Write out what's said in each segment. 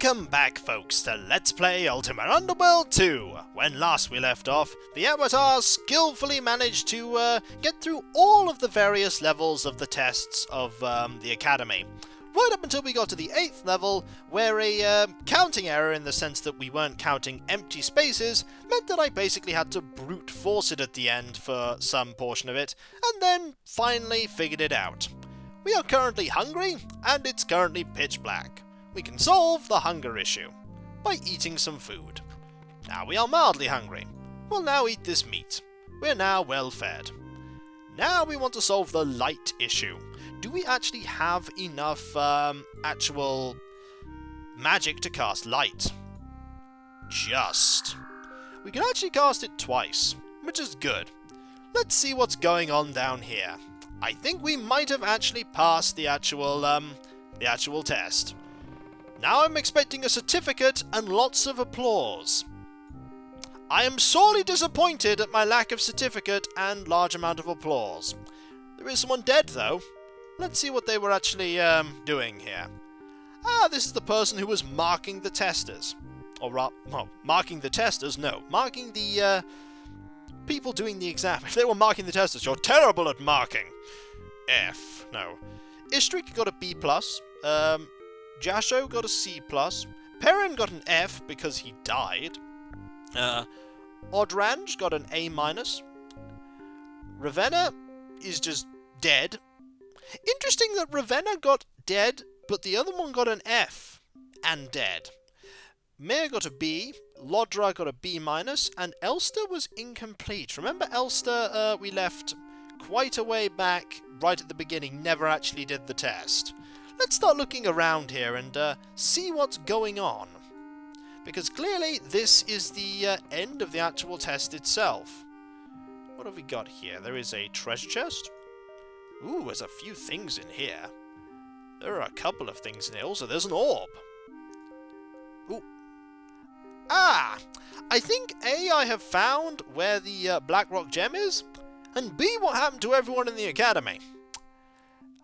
Welcome back, folks, to Let's Play Ultima Underworld 2! When last we left off, the Avatar skillfully managed to get through all of the various levels of the tests of the Academy. Right up until we got to the 8th level, where a counting error in the sense that we weren't counting empty spaces meant that I basically had to brute force it at the end for some portion of it, and then finally figured it out. We are currently hungry, and it's currently pitch black. We can solve the hunger issue by eating some food. Now we are mildly hungry. We'll now eat this meat. We're now well fed. Now we want to solve the light issue. Do we actually have enough actual magic to cast light? Just. We can actually cast it twice, which is good. Let's see what's going on down here. I think we might have actually passed the actual test. Now I'm expecting a certificate and lots of applause. I am sorely disappointed at my lack of certificate and large amount of applause. There is someone dead though. Let's see what they were actually doing here. Ah, this is the person who was marking the testers. Or, well, marking the testers? No, marking the people doing the exam. If they were marking the testers, you're terrible at marking. F. No. Istrik got a B+. Jasho got a C+. Perrin got an F because he died. Odranj got an A-. Ravenna is just dead. Interesting that Ravenna got dead, but the other one got an F and dead. Mare got a B, Lodra got a B-, and Elster was incomplete. Remember Elster, we left quite a way back, right at the beginning, never actually did the test. Let's start looking around here and see what's going on. Because clearly this is the end of the actual test itself. What have we got here? There is a treasure chest. Ooh, there's a few things in here. There are a couple of things in here. Also, there's an orb. Ooh. Ah! I think A, I have found where the blackrock gem is, and B, what happened to everyone in the academy.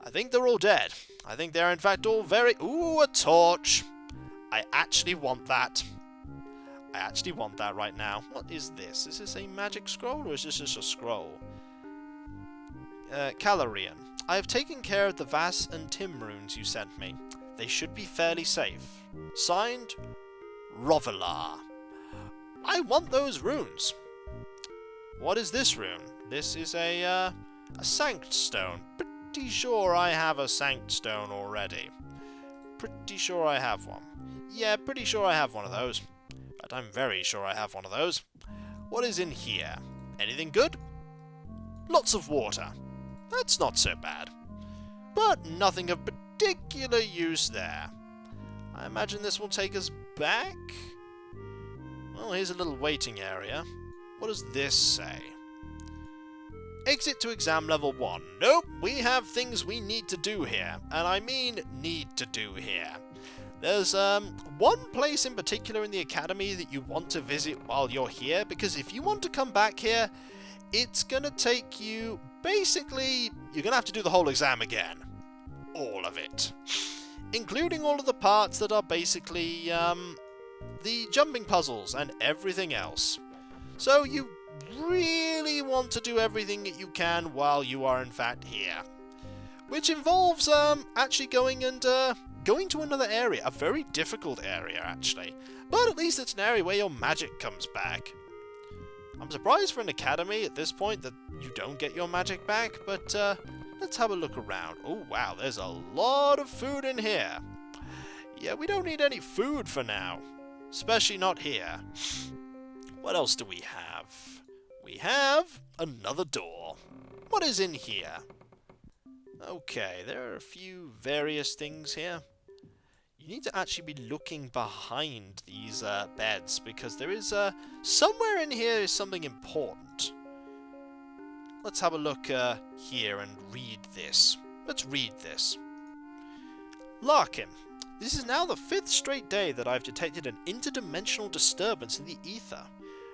I think they're all dead. I think they're in fact all very... Ooh, a torch! I actually want that. I actually want that right now. What is this? Is this a magic scroll, or is this just a scroll? Calorian. I have taken care of the Vas and Tim runes you sent me. They should be fairly safe. Signed, Rovelar. I want those runes. What is this rune? This is a Sanct Stone. Pretty sure I have a Sanct Stone already. Pretty sure I have one. Yeah, pretty sure I have one of those. But I'm very sure I have one of those. What is in here? Anything good? Lots of water. That's not so bad. But nothing of particular use there. I imagine this will take us back? Well, here's a little waiting area. What does this say? Exit to exam level 1. Nope, we have things we need to do here. And I mean need to do here. There's one place in particular in the academy that you want to visit while you're here, because if you want to come back here, it's going to take you... Basically, you're going to have to do the whole exam again. All of it. Including all of the parts that are basically the jumping puzzles and everything else. So you really want to do everything that you can while you are in fact here. Which involves actually going to another area. A very difficult area, actually. But at least it's an area where your magic comes back. I'm surprised for an academy at this point that you don't get your magic back, but let's have a look around. Oh wow, there's a lot of food in here. Yeah, we don't need any food for now. Especially not here. What else do we have? We have another door. What is in here? Okay, there are a few various things here. You need to actually be looking behind these beds, because there is somewhere in here is something important. Let's have a look here and read this. Let's read this. Larkin, this is now the 5th straight day that I've detected an interdimensional disturbance in the ether.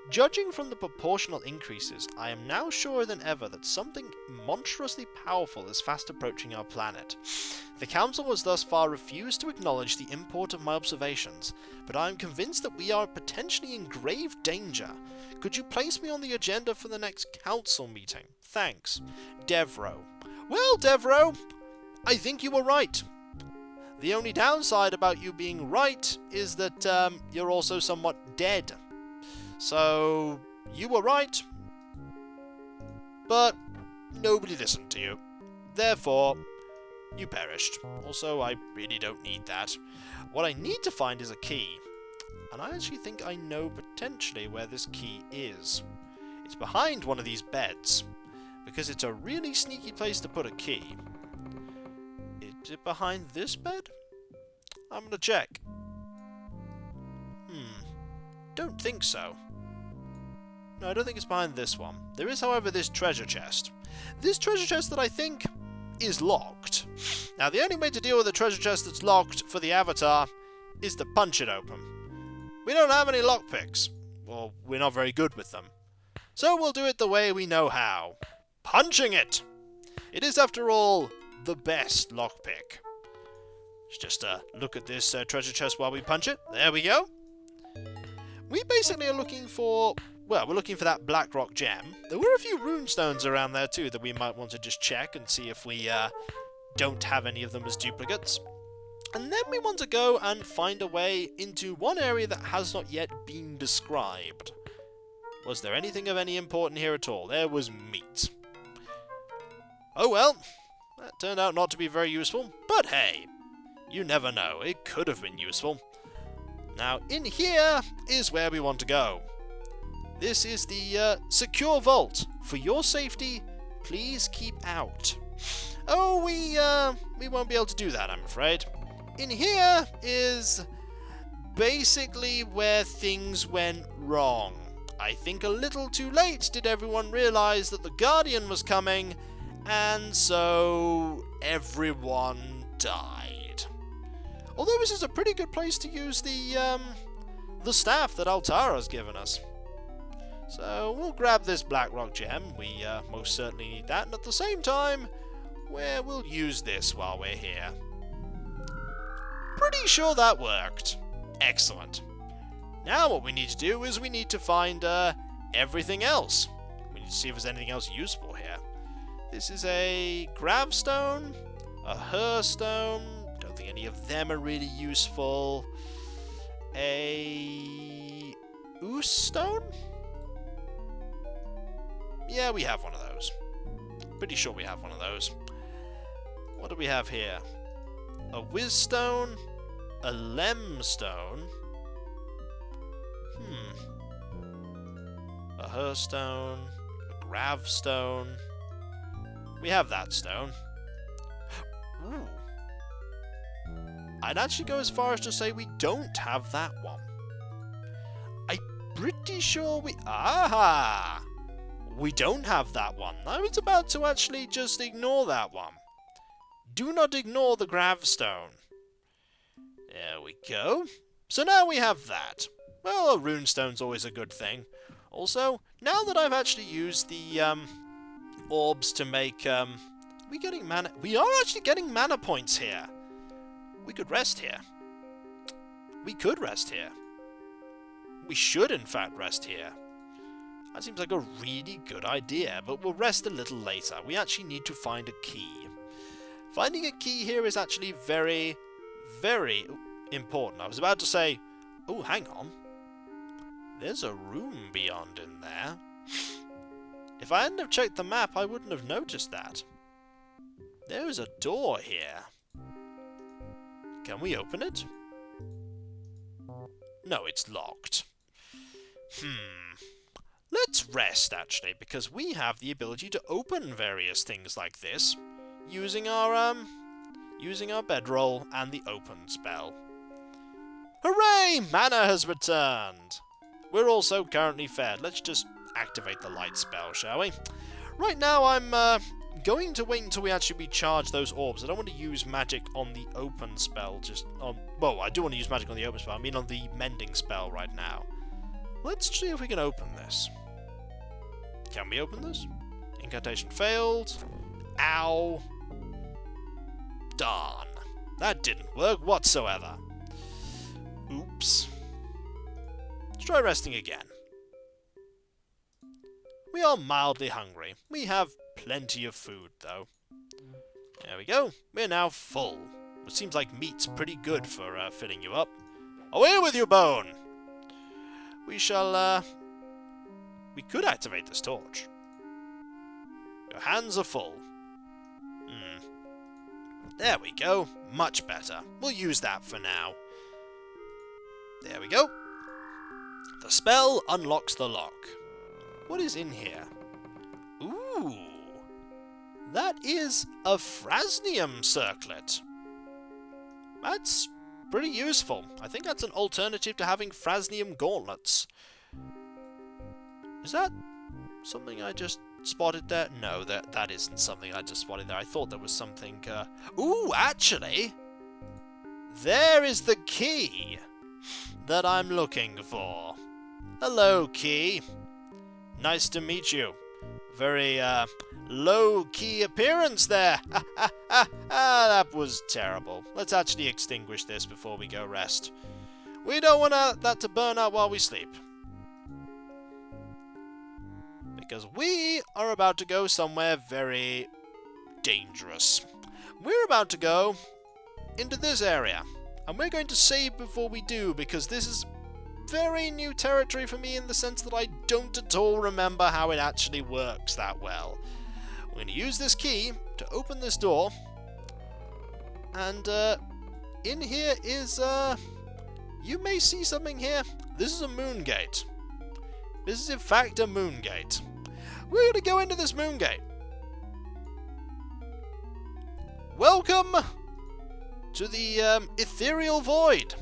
Judging from the proportional increases, I am now surer than ever that something monstrously powerful is fast approaching our planet. The Council has thus far refused to acknowledge the import of my observations, but I am convinced that we are potentially in grave danger. Could you place me on the agenda for the next Council meeting? Thanks. Devro. Well, Devro, I think you were right. The only downside about you being right is that you're also somewhat dead. So, you were right, but nobody listened to you. Therefore, you perished. Also, I really don't need that. What I need to find is a key, and I actually think I know potentially where this key is. It's behind one of these beds, because it's a really sneaky place to put a key. Is it behind this bed? I'm gonna check. Don't think so. No, I don't think it's behind this one. There is, however, this treasure chest. This treasure chest that I think is locked. Now, the only way to deal with a treasure chest that's locked for the Avatar is to punch it open. We don't have any lockpicks. Well, we're not very good with them. So we'll do it the way we know how. Punching it! It is, after all, the best lockpick. Let's just look at this treasure chest while we punch it. There we go. We basically are looking for... Well, we're looking for that blackrock gem. There were a few runestones around there too that we might want to just check and see if we don't have any of them as duplicates. And then we want to go and find a way into one area that has not yet been described. Was there anything of any importance here at all? There was meat. Oh well, that turned out not to be very useful, but hey, you never know, it could have been useful. Now, in here is where we want to go. This is the secure vault. For your safety, please keep out. Oh, we won't be able to do that, I'm afraid. In here is basically where things went wrong. I think a little too late did everyone realize that the Guardian was coming, and so everyone died. Although this is a pretty good place to use the staff that Altara has given us. So we'll grab this blackrock gem, we most certainly need that, and at the same time, we'll use this while we're here. Pretty sure that worked. Excellent. Now what we need to do is we need to find everything else. We need to see if there's anything else useful here. This is a gravestone, a hearthstone. Don't think any of them are really useful. A ooze stone? Yeah, we have one of those. Pretty sure we have one of those. What do we have here? A whiz stone, a lem stone. A hearthstone, a gravestone. We have that stone. Ooh. I'd actually go as far as to say we don't have that one. I'm pretty sure we... Aha! We don't have that one. I was about to actually just ignore that one. Do not ignore the gravestone. There we go. So now we have that. Well, a runestone's always a good thing. Also, now that I've actually used the orbs to make... we getting mana... We are actually getting mana points here. We could rest here. We could rest here. We should, in fact, rest here. That seems like a really good idea, but we'll rest a little later. We actually need to find a key. Finding a key here is actually very, very important. I was about to say, oh, hang on. There's a room beyond in there. If I hadn't have checked the map, I wouldn't have noticed that. There's a door here. Can we open it? No, it's locked. Let's rest, actually, because we have the ability to open various things like this using our bedroll and the open spell. Hooray! Mana has returned! We're also currently fed. Let's just activate the light spell, shall we? Right now, I'm going to wait until we actually recharge those orbs. I don't want to use magic on the open spell, just on... Well, I do want to use magic on the open spell. I mean on the mending spell right now. Let's see if we can open this. Can we open this? Incantation failed. Ow. Darn. That didn't work whatsoever. Oops. Let's try resting again. We are mildly hungry. We have plenty of food, though. There we go. We're now full. It seems like meat's pretty good for filling you up. Away with you, Bone! We shall, we could activate this torch. Your hands are full. There we go. Much better. We'll use that for now. There we go. The spell unlocks the lock. What is in here? Ooh. That is a Frasnium circlet. That's pretty useful. I think that's an alternative to having Frasnium gauntlets. Is that something I just spotted there? No, that isn't something I just spotted there. I thought there was something... Ooh, actually! There is the key that I'm looking for. Hello, key. Nice to meet you. Very, low-key appearance there. That was terrible. Let's actually extinguish this before we go rest. We don't want that to burn out while we sleep. Because we are about to go somewhere very dangerous. We're about to go into this area. And we're going to save before we do, because this is very new territory for me in the sense that I don't at all remember how it actually works that well. We're going to use this key to open this door. And in here is, you may see something here. This is a moon gate. This is in fact a moon gate. We're going to go into this moon gate. Welcome to the Ethereal Void.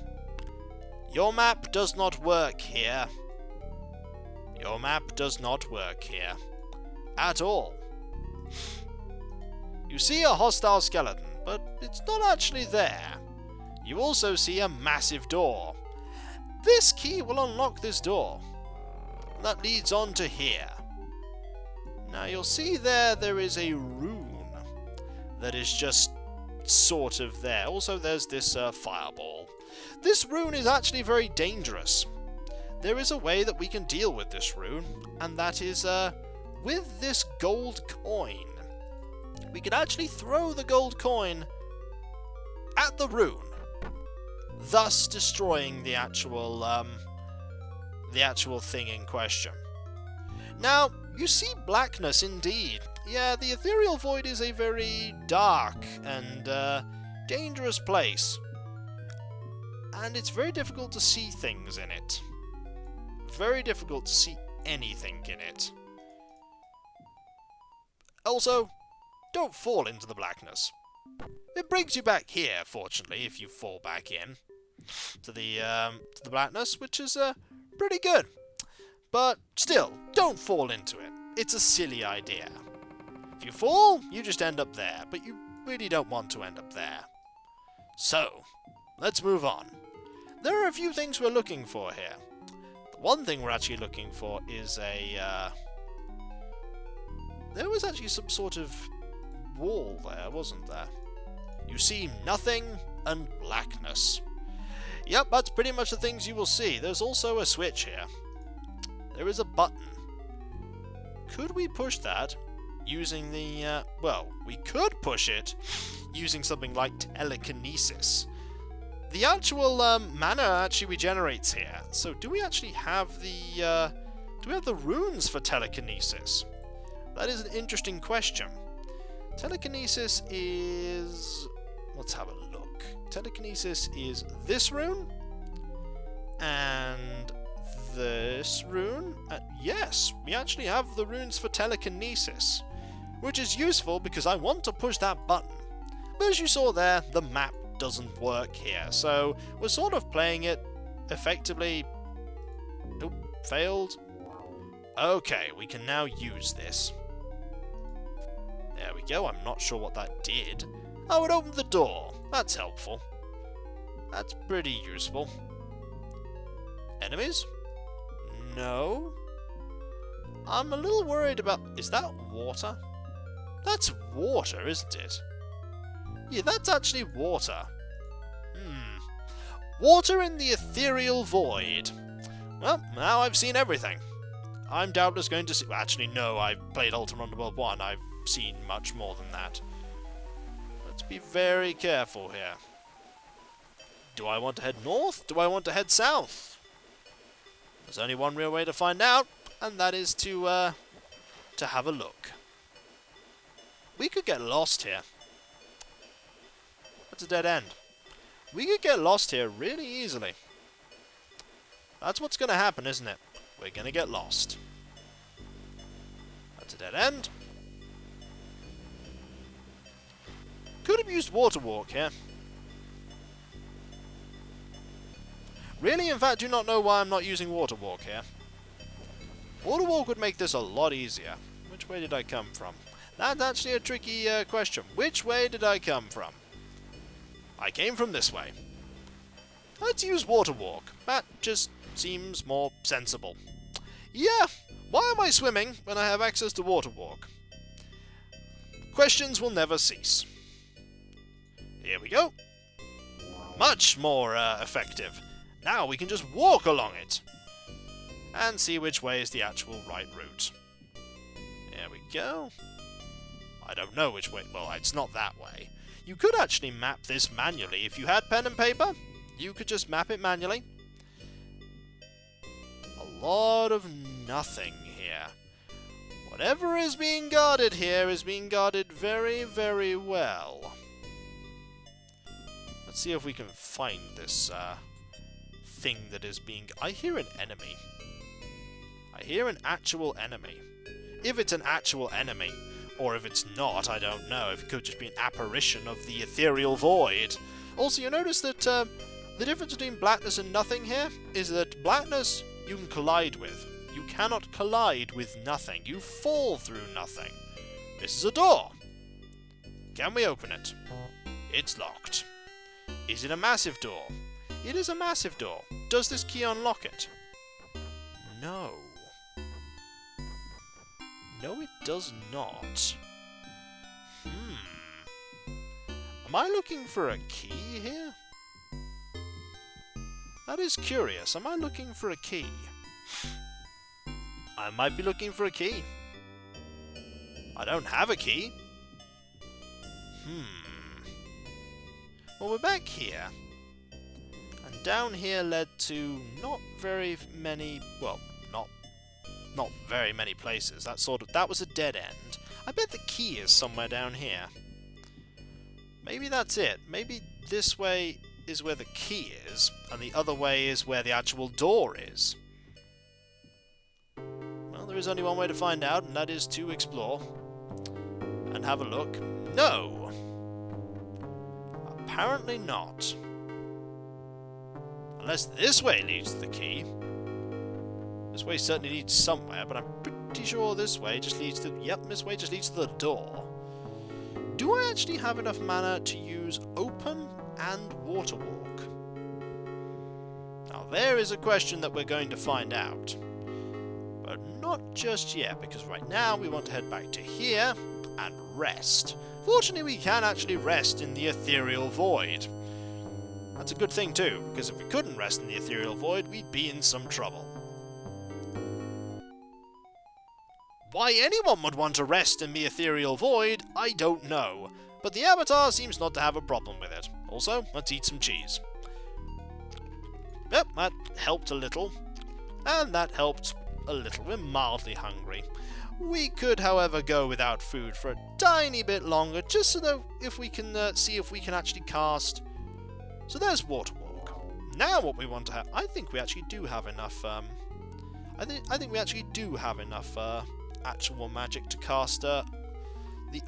Your map does not work here. Your map does not work here. At all. You see a hostile skeleton, but it's not actually there. You also see a massive door. This key will unlock this door. That leads on to here. Now you'll see there is a rune that is just sort of there. Also there's this fireball. This rune is actually very dangerous. There is a way that we can deal with this rune, and that is with this gold coin. We can actually throw the gold coin at the rune, thus destroying the actual thing in question. Now, you see blackness indeed. Yeah, the Ethereal Void is a very dark and dangerous place. And it's very difficult to see things in it. Very difficult to see anything in it. Also, don't fall into the blackness. It brings you back here, fortunately, if you fall back in to the blackness, which is pretty good. But still, don't fall into it. It's a silly idea. If you fall, you just end up there, but you really don't want to end up there. So, let's move on. There are a few things we're looking for here. The one thing we're actually looking for is a... There was actually some sort of wall there, wasn't there? You see nothing and blackness. Yep, that's pretty much the things you will see. There's also a switch here. There is a button. Could we push that using the... well, we could push it using something like telekinesis. The actual mana actually regenerates here. So do we actually have the... do we have the runes for telekinesis? That is an interesting question. Telekinesis is... Let's have a look. Telekinesis is this rune. And this rune. Yes, we actually have the runes for telekinesis. Which is useful because I want to push that button. But as you saw there, the map doesn't work here. So we're sort of playing it effectively... Nope, failed. Okay, we can now use this. There we go, I'm not sure what that did. Oh, it opened the door. That's helpful. That's pretty useful. Enemies? No. I'm a little worried about... Is that water? That's water, isn't it? Yeah, that's actually water. Water in the Ethereal Void. Well, now I've seen everything. I'm doubtless going to see... Well, actually, no, I played Ultima Underworld 1. I've seen much more than that. Let's be very careful here. Do I want to head north? Do I want to head south? There's only one real way to find out, and that is to have a look. We could get lost here. That's a dead end. We could get lost here really easily. That's what's going to happen, isn't it? We're going to get lost. That's a dead end. Could have used water walk here. Really, in fact, do not know why I'm not using water walk here. Water walk would make this a lot easier. Which way did I come from? That's actually a tricky question. Which way did I come from? I came from this way. Let's use water walk. That just seems more sensible. Yeah, why am I swimming when I have access to water walk? Questions will never cease. Here we go. Much more effective. Now we can just walk along it. And see which way is the actual right route. There we go. I don't know which way. Well, it's not that way. You could actually map this manually. If you had pen and paper, you could just map it manually. A lot of nothing here. Whatever is being guarded here is being guarded very, very well. Let's see if we can find this thing that is being... I hear an enemy. I hear an actual enemy. If it's an actual enemy, or if it's not, I don't know. If it could just be an apparition of the Ethereal Void. Also, you notice that the difference between blackness and nothing here is that blackness you can collide with. You cannot collide with nothing. You fall through nothing. This is a door. Can we open it? It's locked. Is it a massive door? It is a massive door. Does this key unlock it? No. No, it does not. Am I looking for a key here? That is curious. Am I looking for a key? I might be looking for a key. I don't have a key. Well, we're back here. And down here led to not very many... Well, not very many places. That was a dead end. I bet the key is somewhere down here. Maybe that's it. Maybe this way is where the key is, and the other way is where the actual door is. Well, there is only one way to find out, and that is to explore and have a look. No! Apparently not. Unless this way leads to the key. This way certainly leads somewhere, but I'm pretty sure this way just leads to... Yep, this way just leads to the door. Do I actually have enough mana to use open and water walk? Now there is a question that we're going to find out. But not just yet, because right now we want to head back to here and rest. Fortunately, we can actually rest in the Ethereal Void. That's a good thing too, because if we couldn't rest in the Ethereal Void, we'd be in some trouble. Why anyone would want to rest in the Ethereal Void, I don't know. But the Avatar seems not to have a problem with it. Also, let's eat some cheese. Yep, that helped a little. And that helped a little. We're mildly hungry. We could, however, go without food for a tiny bit longer, just so that if we can see if we can actually cast. So there's water walk. Now what we want to have, I think we actually do have enough. I think we actually do have enough actual magic to cast the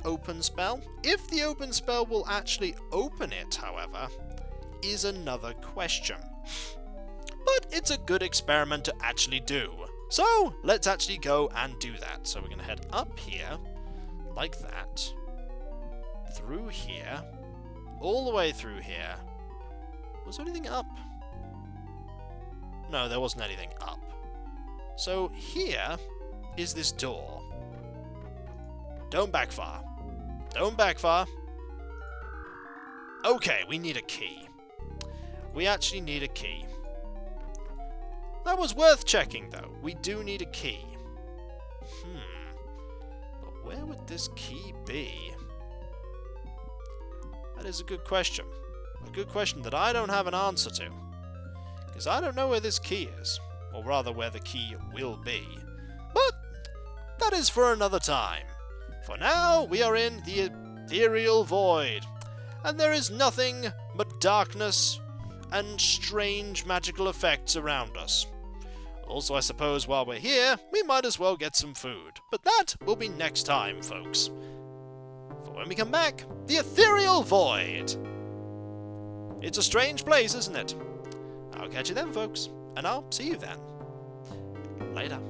open spell. If the open spell will actually open it, however, is another question. But it's a good experiment to actually do. So, let's actually go and do that. So we're going to head up here, like that, through here, all the way through here. Was there anything up? No, there wasn't anything up. So here is this door. Don't backfire. Don't backfire. Okay, we need a key. We actually need a key. That was worth checking, though. We do need a key. But where would this key be? That is a good question. A good question that I don't have an answer to. Because I don't know where this key is. Or rather, where the key will be. But that is for another time. For now, we are in the Ethereal Void. And there is nothing but darkness and strange magical effects around us. Also, I suppose while we're here, we might as well get some food. But that will be next time, folks. For when we come back, the Ethereal Void! It's a strange place, isn't it? I'll catch you then, folks. And I'll see you then. Later.